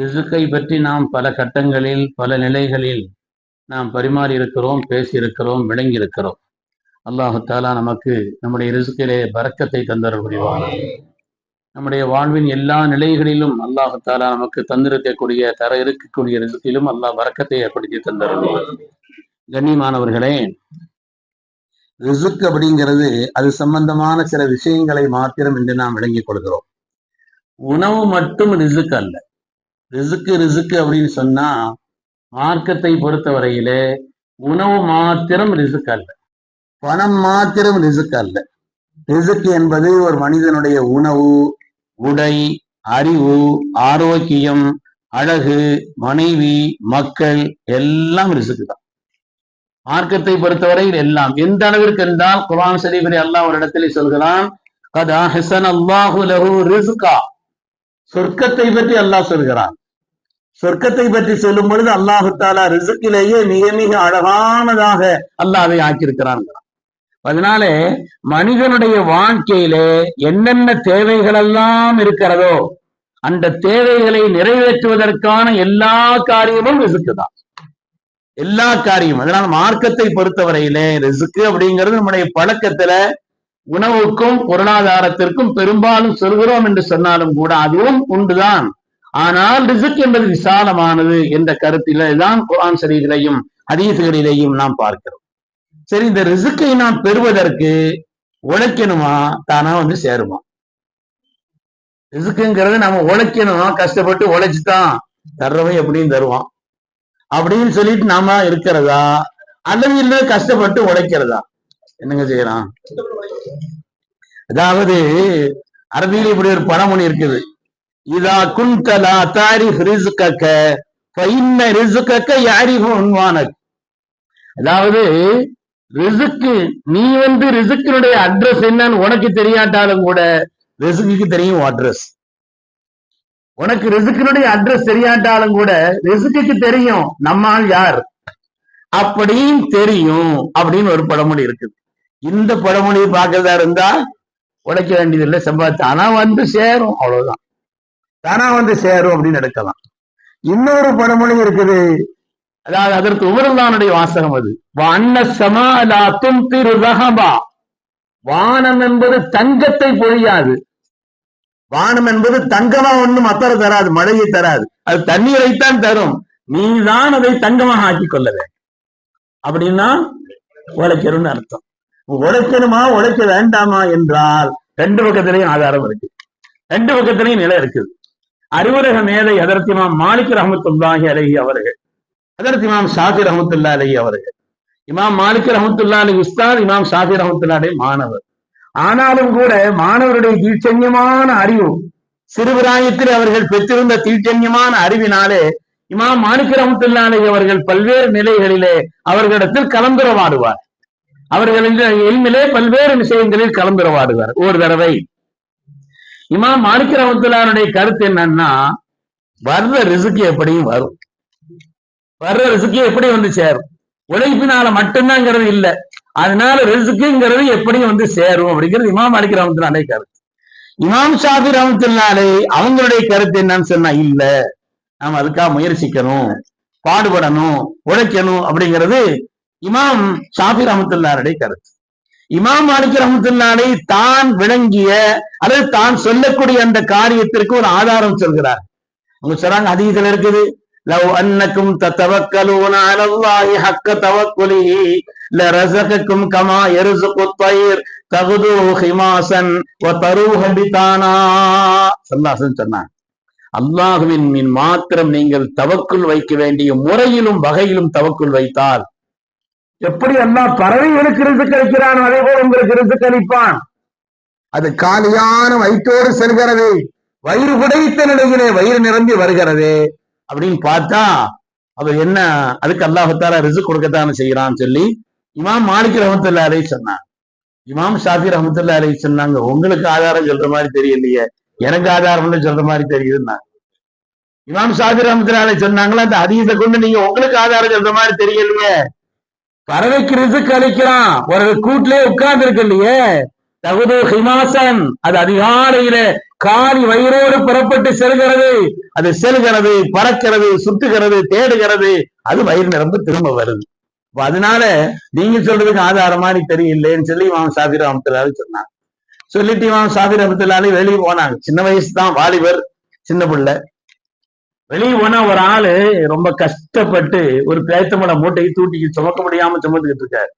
ரிசுக்கை பற்றி நாம் பல கட்டங்களில் பல நிலைகளில் நாம் பரிமாறி இருக்கிறோம், பேசியிருக்கிறோம், விளங்கி இருக்கிறோம். அல்லாஹு தாலா நமக்கு நம்முடைய ரிசுக்கிலே பரக்கத்தை தந்தருள் புரிவான். நம்முடைய வாழ்வின் எல்லா நிலைகளிலும் அல்லாஹு தாலா நமக்கு தந்திருக்கக்கூடிய இருக்கக்கூடிய ரிசுக்கிலும் அல்லாஹ் பரக்கத்தை ஏற்படுத்தி தந்தருள்வான். கண்ணியமானவர்களே, ரிசுக் அப்படிங்கிறது அது சம்பந்தமான சில விஷயங்களை மாத்திரம் என்று நாம் விளங்கிக் கொள்கிறோம். உணவு மட்டும் ரிசுக் அல்ல. ரிசுக்கு அப்படின்னு சொன்னா மார்க்கத்தை பொறுத்தவரையிலே உணவு மாத்திரம் ரிசுக் அல்ல, பணம் மாத்திரம் ரிசுக் அல்ல. ரிசுக் என்பது ஒரு மனிதனுடைய உணவு, உடை, அறிவு, ஆரோக்கியம், அழகு, மனைவி, மக்கள் எல்லாம் ரிசுக்கு தான். மார்க்கத்தை பொறுத்தவரையில் எல்லாம் எந்த அளவிற்கு என்றால் குர்ஆன் ஷரீஃபிலே அல்லாஹ் ஒரு இடத்திலே சொல்கிறான், கத் அஹ்ஸனல்லாஹு லஹு ரிஸ்கா. சொர்க்கத்தை பற்றி அல்லாஹ் சொல்கிறான். சொர்க்கத்தை பற்றி சொல்லும் பொழுது அல்லாஹு தஆலா ரிஸ்கிலேயே மிக மிக அழகானதாக அல்லாஹ் அதை ஆக்கியிருக்கிறான். அதனாலே மனிதனுடைய வாழ்க்கையிலே என்னென்ன தேவைகள் எல்லாம் இருக்கிறதோ அந்த தேவைகளை நிறைவேற்றுவதற்கான எல்லா காரியமும் ரிஸ்க் தான், எல்லா காரியமும். அதனால மார்க்கத்தை பொறுத்தவரையிலே ரிஸ்க் அப்படிங்கிறது நம்முடைய பழக்கத்துல உணவுக்கும் பொருளாதாரத்திற்கும் பெரும்பாலும் சொல்கிறோம் என்று சொன்னாலும் கூட அதுவும் உண்டுதான். ஆனால் ரிஸ்க் என்பது விசாலமானது என்ற கருத்திலே தான் குர்ஆன் ஷரீஃபிலேயும் ஹதீஸ்களிலேயும் நாம் பார்க்கிறோம். சரி, இந்த ரிஸ்கை நாம் பெறுவதற்கு உழைக்கணுமா, தானா வந்து சேருமா? ரிஸ்க்குங்கிறது நம்ம உழைக்கணும், கஷ்டப்பட்டு உழைச்சுதான் தர்றவன் எப்படின்னு தருவான் அப்படின்னு சொல்லிட்டு நாம இருக்கிறதா, அல்லது இல்லை கஷ்டப்பட்டு உழைக்கிறதா? என்னங்க செய்யலாம்? அதாவது அரபியில இப்படி ஒரு பழமொழி இருக்குது, இதா குன்தலா தாரிஃப் ரிஸ்கக ஃபஇன்ன ரிஸ்கக யஅரிஃபு உன்வானக். அதாவது ரிஸ்க், நீ வந்து ரிஸ்கினுடைய அட்ரஸ் என்னன்னு உனக்கு தெரியாட்டாலும் கூட ரிஸ்க்கு தெரியும் அட்ரஸ். உனக்கு ரிஸ்கினுடைய அட்ரஸ் தெரியாட்டாலும் கூட ரிஸ்க்கு தெரியும் நம்மால் யார் அப்படின்னு தெரியும் அப்படின்னு ஒரு பழமொழி இருக்குது. இந்த பழமொழியை பார்க்கறதா இருந்தா உழைக்க வேண்டியதில்லை, சம்பாதிச்சு தானா வந்து சேரும், அவ்வளவுதான். தானா வந்து சேரும் அப்படின்னு எடுக்கலாம். இன்னொரு பழமொழி இருக்குது, அதாவது அதற்கு உமருல்லானுடைய வாசகம் அது, வானம் என்பது தங்கத்தை பொழியாது. வானம் என்பது தங்கமா ஒண்ணும் அத்தர தராது, மழையை தராது, அது தண்ணீரைத்தான் தரும். நீதான் அதை தங்கமாக ஆக்கி கொள்ள வேண்டும். அப்படின்னா உழைக்கணும்னு அர்த்தம். உழைக்கணுமா உழைக்க வேண்டாமா என்றால் ரெண்டு பக்கத்திலையும் ஆதாரம் இருக்கு, ரெண்டு பக்கத்திலையும் நிலை இருக்குது. அறிவுரக மேதை ஹதரத் இமாம் மாலிக் ரஹ்மத்துல்லாஹி அலைஹி அவர்கள், ஹதரத் இமாம் ஷாஃபி ரஹ்மத்துல்லாஹி அலைஹி அவர்கள், இமாம் மாலிக் ரஹ்மத்துல்லாஹி அலைஹி உஸ்தாத், இமாம் ஷாஃபி ரஹ்மத்துல்லாஹி அலைஹி மாணவர். ஆனாலும் கூட மாணவருடைய தீட்சண்யமான அறிவு, சிறுபிராயத்தில் அவர்கள் பெற்றிருந்த தீட்சண்யமான அறிவினாலே இமாம் மாலிக் ரஹ்மத்துல்லாஹி அலைஹி அவர்கள் பல்வேறு நிலைகளிலே அவர்களிடத்தில் கலந்துரவாடுவார். அவர்களின் இல்மிலே பல்வேறு விஷயங்களில் கலந்துரவாடுவார். ஒரு தடவை இமாம் மாலிக் ரஹ்மத்துல்லாஹி கருத்து என்னன்னா, வர்ற ரிஸ்க் எப்படியும் வரும், வர்ற ரிஸ்க் எப்படி வந்து சேரும், உழைப்பினால மட்டும்தான்ங்கிறது இல்லை, அதனால ரிஸ்க்குங்கிறது எப்படியும் வந்து சேரும் அப்படிங்கிறது இமாம் மாலிக் ரஹ்மத்துல்லாஹி கருத்து. இமாம் ஷாஃபி ரஹ்மத்துல்லாஹி அவங்களுடைய கருத்து என்னன்னு சொன்னா, இல்ல நாம அதுக்காக முயற்சிக்கணும், பாடுபடணும், உழைக்கணும் அப்படிங்கிறது இமாம் ஷாஃபி ரஹ்மத்துல்லாஹி கருத்து. இமாம் மாலிக் ரஹ்மத்துல்லாஹி தான் விளங்கிய அல்லது தான் சொல்லக்கூடிய அந்த காரியத்திற்கு ஒரு ஆதாரம் சொல்கிறார். அவங்க சொல்றாங்க, ஹதீஸ்ல இருக்குது, லவ் அன்னக்கும் ததவக்கலூன அலல்லாஹி ஹக்க தவக்குலிஹி லரஸகக்கும் கமா யர்ஸுகுத் தய்ர் தகுது ஹிமாசன் வ தரூஹ பிதானா. ஸல்லல்லாஹு அலைஹி சொன்னாங்க, அல்லாஹ்வின் மீன் மாத்திரம் நீங்கள் தவக்குல் வைக்க வேண்டிய முறையிலும் வகையிலும் தவக்குல் வைத்தால், எப்படி அல்லாஹ் பறவைகளுக்கு ரிஸ்க் அளிக்கிறான் அதே போல உங்களுக்கு ரிஸ்க் அளிப்பான். அது காலியான வயிற்றோடு செல்கிறது, வயிறு புடைத்த நிலையிலே வயிறு நிரம்பி வருகிறது அப்படின்னு பார்த்தா அவர் என்ன, அதுக்கு அல்லாஹ் தஆலா ரிஸ்க் கொடுக்கத்தானே செய்யறான்னு சொல்லி இமாம் மாலிக் ரஹ்மத்துல்லாஹி அலைஹி சொன்னாங்க. இமாம் ஷாஃபி ரஹ்மத்துல்லாஹி அலைஹி சொன்னாங்க, உங்களுக்கு ஆதாரம் சொல்ற மாதிரி தெரியலையே, எனக்கு ஆதாரம்னு சொல்ற மாதிரி தெரியுதுன்னாங்க. இமாம் ஷாஃபி ரஹ்மத்துல்லாஹி அலைஹி சொன்னாங்களா, அந்த ஹதீஸை கொண்டு நீங்க உங்களுக்கு ஆதாரம் சொல்ற மாதிரி தெரியலையே, பறவைக்கு ரிஸ்க் அளிக்கிறான், ஒரு கூட்டிலே உட்கார்ந்து இருக்கு இல்லையே, தகுது ஹிமாசன், அது அதிகாலையில காரி வயிறோடு புறப்பட்டு செல்கிறது, அது செல்கிறது, பறக்கிறது, சுட்டுகிறது, தேடுகிறது, அது வயிறு நிரம்ப திரும்ப வருது. அதனால நீங்க சொல்றதுக்கு ஆதாரம் மாதிரி தெரியலேன்னு சொல்லி இமாம் ஷாஃபி ரஹ்மத்துல்லாஹி சொன்னாங்க. சொல்லிட்டு இமாம் ஷாஃபி ரஹ்மத்துல்லாஹி வெளியே போனாங்க. சின்ன வயசு தான், வாலிபர், சின்ன பிள்ளை. வெளியே போனா ஒரு ஆளு ரொம்ப கஷ்டப்பட்டு ஒரு பேத்தமட மூட்டையை தூக்கி சுமக்க முடியாம சுமந்துக்கிட்டு இருக்காரு.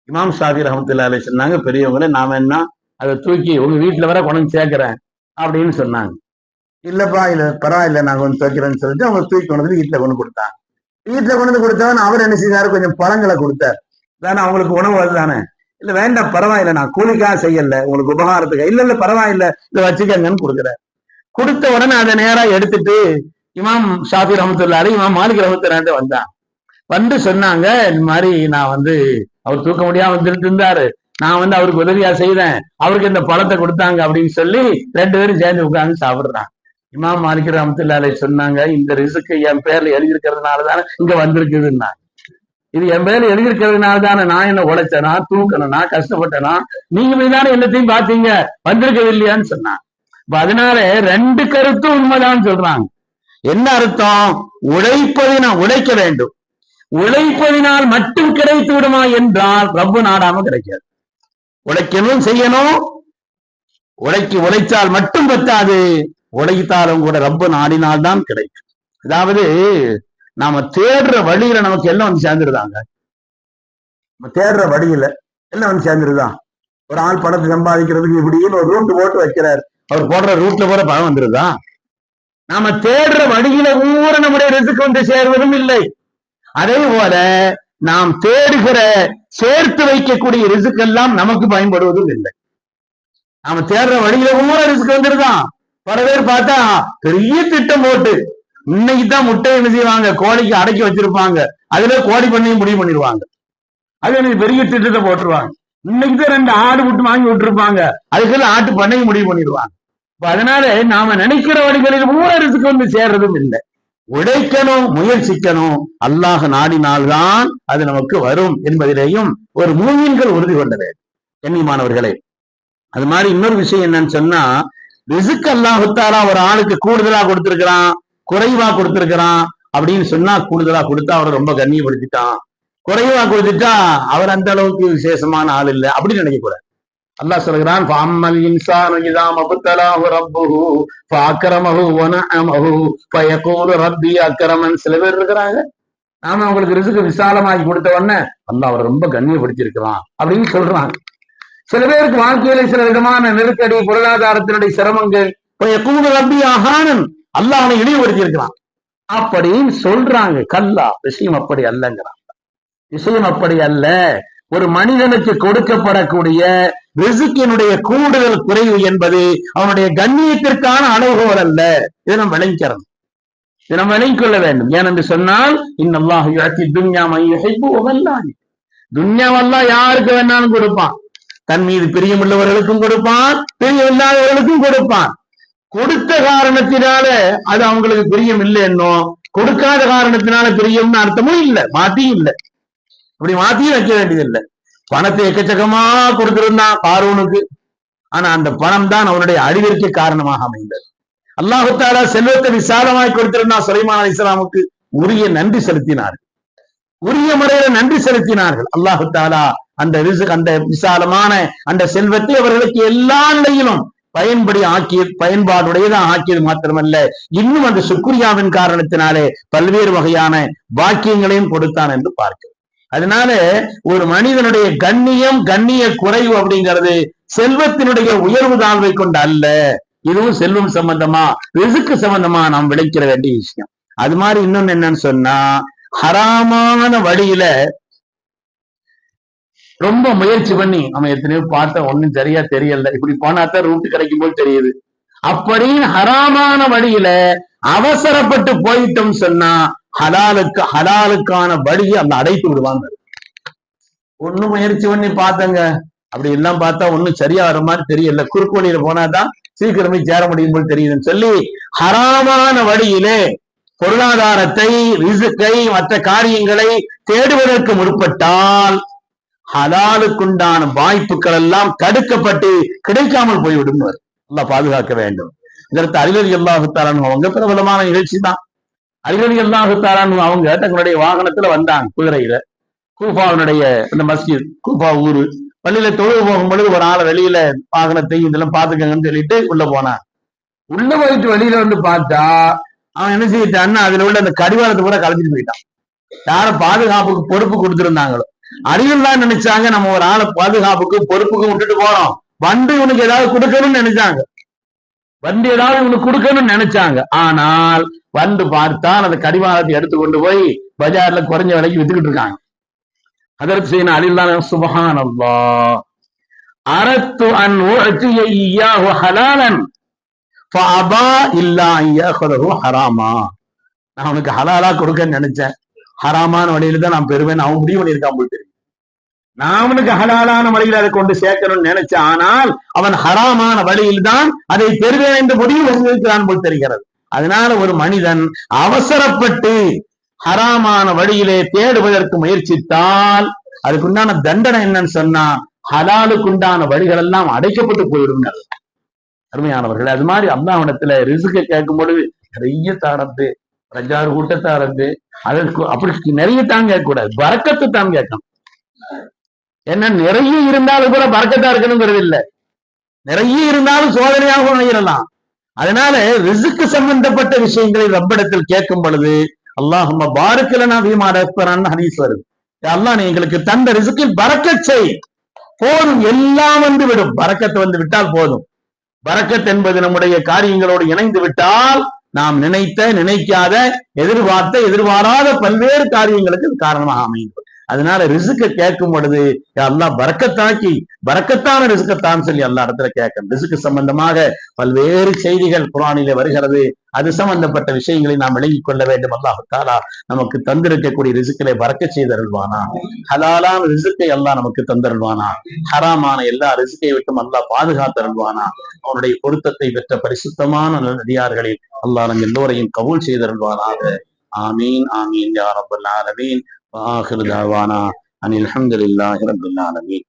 இமாம் ஷாஃபி ரஹ்மத்துல்லாஹி சொன்னாங்க, பெரியவங்களே நாம என்ன அதை தூக்கி உங்க வீட்டுல வர கொண்டு சேர்க்கிறேன் அப்படின்னு சொன்னாங்க. இல்லப்பா, இல்ல பரவாயில்ல, நான் கொஞ்சம் துவைக்கிறேன்னு சொல்லிட்டு அவங்க தூக்கி கொண்டு வந்து வீட்டுல கொண்டு கொடுத்தாங்க. வீட்டுல கொண்டு வந்து கொடுத்தவன் அவர் என்ன செய்தாரு, கொஞ்சம் பழங்களை கொடுத்தார். தானே அவங்களுக்கு உணவு அதுதானே. இல்ல வேண்டாம் பரவாயில்ல, நான் கூலிக்காக செய்யல, உங்களுக்கு உபகாரத்துக்கு. இல்ல இல்ல பரவாயில்ல, இதை வச்சுக்கங்கன்னு கொடுக்குறாரு. கொடுத்த உடனே அதை நேரா எடுத்துட்டு இமாம் ஷாஃபி ரஹ்மத்துல்லாஹி இமாம் மாலிக் ரஹ்மத்துல்லாஹி வந்தான். வந்து சொன்னாங்க, இந்த மாதிரி நான் அவர் தூக்க முடியாம வந்துட்டு இருந்தாரு, நான் அவருக்கு உதவியா செய்தேன், அவருக்கு இந்த பழத்தை கொடுத்தாங்க அப்படின்னு சொல்லி 2 பேரும் சேர்ந்து உட்கார்ந்து சாப்பிடுறாங்க. இமாம் மாலிக் ரஹ்மத்துல்லாஹி சொன்னாங்க, இந்த ரிஸ்க் என் பேர்ல எழுதியிருக்கிறதுனாலதானே இங்க வந்திருக்குதுன்னா. இது என் பேர்ல எழுதியிருக்கிறதுனால தானே நான் என்ன உழைச்சனா, தூக்கணும்னா, கஷ்டப்பட்டனா, நீங்க மீதான எல்லாத்தையும் பாத்தீங்க, வந்திருக்கிறது இல்லையான்னு சொன்னாங்க. அதனால 2 கருத்தும் உண்மைதான் சொல்றாங்க. என்ன அர்த்தம்? உழைக்க வேண்டும். உழைப்பதினால் மட்டும் கிடைத்து விடுமா என்றால் ரப்பு நாடாம கிடைக்காது. உழைக்கணும், செய்யணும். உழைச்சால் மட்டும் பத்தாது, உழைத்தாலும் கூட ரப்பு நாடினால்தான் கிடைக்கும். அதாவது நாம தேடுற வழியில நமக்கு எல்லாம் வந்து சேர்ந்துருதாங்க. நம்ம தேடுற வழியில எல்லாம் வந்து சேர்ந்துருதான். ஒரு ஆள் பணத்தை சம்பாதிக்கிறதுக்கு இப்படின்னு ஒரு ரூட் போட்டு வைக்கிறார், அவர் போடுற ரூட்ல கூட பணம் வந்துருதா? நாம தேடுற வழியில ஊர நம்முடைய ரிஸ்க் வந்து சேர்வதும் இல்லை. அதே போல நாம் தேடுகிற சேர்த்து வைக்கக்கூடிய ரிஸ்க் எல்லாம் நமக்கு பயன்படுவதும் இல்லை. நாம தேடுற வழியில ஊர ரிஸ்க் வந்துருதான். பல பேர் பார்த்தா பெரிய திட்டம் போட்டு இன்னைக்குதான் முட்டை என்ன செய்வாங்க, கோழிக்கு அடக்கி வச்சிருப்பாங்க, அதுல கோழி பண்ணையும் முடிவு பண்ணிடுவாங்க. அது எனக்கு பெரிய திட்டத்தை போட்டுருவாங்க. இன்னைக்குதான் 2 ஆடு விட்டு வாங்கி விட்டுருப்பாங்க, அதுக்குள்ள ஆட்டு பண்ணையும் முடிவு பண்ணிடுவாங்க. அதனால நாம நினைக்கிற வழிகளில் ஊரரசுக்கு வந்து சேர்றதும் இல்லை. உழைக்கணும், முயற்சிக்கணும், அல்லாஹ் நாடினால்தான் அது நமக்கு வரும் என்பதிலேயும் ஒரு மூமின்கள் உறுதி கொண்டது. கண்ணியமானவர்களே, அது மாதிரி இன்னொரு விஷயம் என்னன்னு சொன்னா, ரிஸ்க் அல்லாஹ் தஆலா ஒரு ஆளுக்கு கூடுதலா கொடுத்திருக்கிறான், குறைவா கொடுத்திருக்கிறான் அப்படின்னு சொன்னா, கூடுதலா கொடுத்தா அவரை ரொம்ப கண்ணியப்படுத்திட்டான், குறைவா கொடுத்துட்டா அவர் அந்த அளவுக்கு விசேஷமான ஆள் இல்லை அப்படின்னு நினைக்கக்கூடாது. அல்லாஹ் சொல்கிறான், ஃபஅம்மல் இன்சானு இதா மப்தலாஹு ரப்புஹு ஃபஅக்ரமஹு வனஅமஹு ஃபயகூலு ரப்பி அக்ரமன். சில பேர் இருக்கிறாங்க, நாம அவங்களுக்கு ரிஸ்க் விசாலமாக்கி கொடுத்த உடனே அல்லாஹ் அவரை ரொம்ப கண்ணியப்படுத்தியிருக்கிறான் அப்படின்னு சொல்றாங்க. சில பேருக்கு வாழ்க்கையில சில விதமான நெருக்கடி, பொருளாதாரத்தினுடைய சிரமங்கள், ஃபயகூலு ரப்பி அஹானன், அல்லாஹ் அவனை இழிவுபடுத்தியிருக்கிறான் அப்படின்னு சொல்றாங்க. கல்லா, விஷயம் அப்படி அல்லங்கிறான். விஷயம் அப்படி அல்ல. ஒரு மனிதனுக்கு கொடுக்கப்படக்கூடிய ரிஸ்கினுடைய கூடுதல் குறைவு என்பது அவனுடைய கண்ணியத்திற்கான அளவுகோல் அல்ல. இதை நம்ம விளங்கிக்கிறோம், இதை நம்ம விளங்கிக் கொள்ள வேண்டும். ஏனென்று சொன்னால், இன்னல்லாஹு யுஅத்தி துன்யா மன் யுஹிப்பு வ மன் லா யுஹிப். துன்யாவெல்லாம் யாருக்கு வேணாலும் கொடுப்பான். தன் மீது பிரியமுள்ளவர்களுக்கும் கொடுப்பான், பிரியமில்லாதவர்களுக்கும் கொடுப்பான். கொடுத்த காரணத்தினால அது அவங்களுக்கு பிரியம் இல்லை என்னும், கொடுக்காத காரணத்தினால பிரியம்னு அர்த்தமும் இல்லை, மாத்தியும் இல்லை. அப்படி மாத்தியும் வைக்க வேண்டியதில்லை. பணத்தை எக்கச்சக்கமா கொடுத்திருந்தான் காரூனுக்கு, ஆனா அந்த பணம் தான் அவனுடைய அழிவிற்கு காரணமாக அமைந்தது. அல்லாஹ் தஆலா செல்வத்தை விசாலமாய் கொடுத்திருந்தான் சுலைமான் அலைஹிஸ்ஸலாமுக்கு, உரிய நன்றி செலுத்தினார்கள், உரிய முறையில நன்றி செலுத்தினார்கள். அல்லாஹ் தஆலா அந்த அந்த விசாலமான அந்த செல்வத்தை அவர்களுக்கு எல்லா நிலையிலும் பயன்பாடுடையதான் ஆக்கியது மாத்திரமல்ல, இன்னும் அந்த சுக்ரியாவின் காரணத்தினாலே பல்வேறு வகையான பாக்கியங்களையும் கொடுத்தான் என்று பார்க்கிறோம். அதனால ஒரு மனிதனுடைய கண்ணியம், கண்ணிய குறைவு அப்படிங்கிறது செல்வத்தினுடைய உயர்வு தாழ்வை கொண்டு அல்ல. இதுவும் செல்வம் சம்பந்தமா, ரிஸ்க் சம்பந்தமா நாம் விளைக்கிற வேண்டிய விஷயம். அது மாதிரி இன்னொன்னு என்னன்னு சொன்னா, ஹராமான வழியில ரொம்ப முயற்சி பண்ணி நம்ம எத்தனையோ பார்த்த ஒண்ணும் சரியா தெரியல, இப்படி போனாத்தான் ரூட்டு கிடைக்கும் போது தெரியுது, அப்படின்னு ஹராமான வழியில அவசரப்பட்டு போயிட்டோம் சொன்னா ஹலாலுக்கான வழியை அந்த அடைத்து விடுவாங்க. ஒண்ணும் முயற்சி பண்ணி பார்த்தங்க, அப்படி எல்லாம் பார்த்தா ஒண்ணும் சரியா வர மாதிரி தெரியல, குறுக்கு வழியில போனாதான் சீக்கிரமே சேர முடியும் போது தெரியுதுன்னு சொல்லி ஹராமான வழியிலே பொருளாதாரத்தை, ரிஸ்கை, மற்ற காரியங்களை தேடுவதற்கு முற்பட்டால் ஹலாலுக்குண்டான வாய்ப்புகள் எல்லாம் தடுக்கப்பட்டு கிடைக்காமல் போய்விடும். அல்லாஹ் பாதுகாக்க வேண்டும். இதற்கு அலி ரலியல்லாஹு தஆலா அன்ஹு அவங்க பிரபலமான நிகழ்ச்சி தான். அலி ரலியல்லாஹு தஆலா அன்ஹு அவங்க தங்களுடைய வாகனத்துல வந்தாங்க குதிரையில. கூஃபாவினுடைய இந்த மஸ்ஜித், கூஃபா ஊரு, பள்ளியில தொழுது போகும்பொழுது ஒரு ஆளை வெளியில வாகனத்தை இதெல்லாம் பாத்துக்கங்கன்னு சொல்லிட்டு உள்ள போனான். உள்ள போயிட்டு வெளியில வந்து பார்த்தா அவன் என்ன செய்யிட்டான்னா அதுல உள்ள அந்த கடிவாளத்தை கூட கலைச்சிட்டு போயிட்டான். யார பாதுகாப்புக்கு பொறுப்பு கொடுத்திருந்தாங்களோ அறிவில் தான் நினைச்சாங்க நம்ம ஒரு ஆளை பாதுகாப்புக்கு பொறுப்புக்கு விட்டுட்டு போறோம், வண்டி உனக்கு ஏதாவது கொடுக்கணும்னு நினைச்சாங்க, வண்டி ஏதாவது உனக்கு கொடுக்கணும்னு நினைச்சாங்க. ஆனால் வந்து பார்த்தால் அந்த கடிவாளத்தை எடுத்து கொண்டு போய் பஜார்ல குறைஞ்ச விலைக்கு வித்துக்கிட்டு இருக்காங்க. அதற்கு செய்யணும் அலில்லாஹ் சுப்ஹானல்லாஹ் அரத்து அன் உஅதிய இய்யாஹு ஹலாலன் ஃபஅபா இல்லா அன் யாஹுது ஹராமா. நான் உனக்கு ஹலாலா கொடுக்கன்னு நினைச்சேன், ஹராமான வழியில தான் நான் பெறுவேன் அவன் முடிவு பண்ணியிருக்கான் போல் தெரியும். நான் அவனுக்கு ஹலாலான வழியில் அதை கொண்டு சேர்க்கணும்னு நினைச்சேன், ஆனால் அவன் ஹராமான வழியில் தான் அதை பெறுவேன் என்று முடிவு பண்ணியிருக்கிறான் போல் தெரிகிறது. அதனால ஒரு மனிதன் அவசரப்பட்டு ஹராமான வழியிலே தேடுவதற்கு முயற்சித்தால் அதுக்குண்டான தண்டனை என்னன்னு சொன்னா ஹலாலுக்குண்டான வழிகள் எல்லாம் அடைக்கப்பட்டு போயிடும். அருமையானவர்கள், அது மாதிரி அல்லாஹ்விடத்துல ரிஸ்க கேட்கும் பொழுது நிறைய தாரத்து, 5-6 கூட்டத்தாரத்து, அதற்கு அப்படி நிறைய தான் கேட்கக்கூடாது, பரக்கத்து தான் கேட்கணும். என்ன நிறைய இருந்தாலும் கூட பரக்கத்தா இருக்கணுங்கிறது இல்லை, நிறைய இருந்தாலும் சோதனையாக அமையலாம். அதனால ரிஸ்க்கு சம்பந்தப்பட்ட விஷயங்களை ரப்பிடத்தில் கேட்கும் பொழுது அல்லாஹும்ம பாரிக் லனா ஃபீமா ரஸக்தனா ஹதீஸ் வருது. அல்லாஹ் நீ எங்களுக்கு தந்த ரிஸ்கில் பரக்கத் செய், போதும், எல்லாம் வந்து விடும். பரக்கத்து வந்து விட்டால் போதும். பரக்கத் என்பது நம்முடைய காரியங்களோடு இணைந்து விட்டால் நாம் நினைத்த, நினைக்காத, எதிர்பார்த்த, எதிர்பாராத பல்வேறு காரியங்களுக்கு காரணமாக அமையும். அதனால ரிஸ்க கேட்கும் பொழுது அல்லாஹ் பரக்கத்தாக்கி பரக்கத்தான ரிஸ்கத்தான் சொல்லி அல்லா இடத்துல கேட்கணும். ரிஸ்க்கு சம்பந்தமாக பல்வேறு செய்திகள் குர்ஆனிலே வருகிறது. அது சம்பந்தப்பட்ட விஷயங்களை நாம் விளங்கிக் கொள்ள வேண்டும். அல்லாஹ் தஆலா நமக்கு தந்திருக்கக்கூடிய ரிஸ்கிலே பரக்கத் செய்தருள்வானா, ஹலாலான ரிஸ்கை அல்லாஹ் நமக்கு தந்தருள்வானா, ஹராமான எல்லா ரிஸ்கை விட்டும் அல்லாஹ் பாதுகாத்தருள்வானா. அவனுடைய பொருத்தத்தை பெற்ற பரிசுத்தமான நடிகார்களில் அல்லாஹ் நம் எல்லோரையும் கபூல் செய்தருள்வானாக. ஆமீன் ஆமீன் யா ரப்பல் ஆலமீன். وآخر دعوانا أن الحمد لله رب العالمين.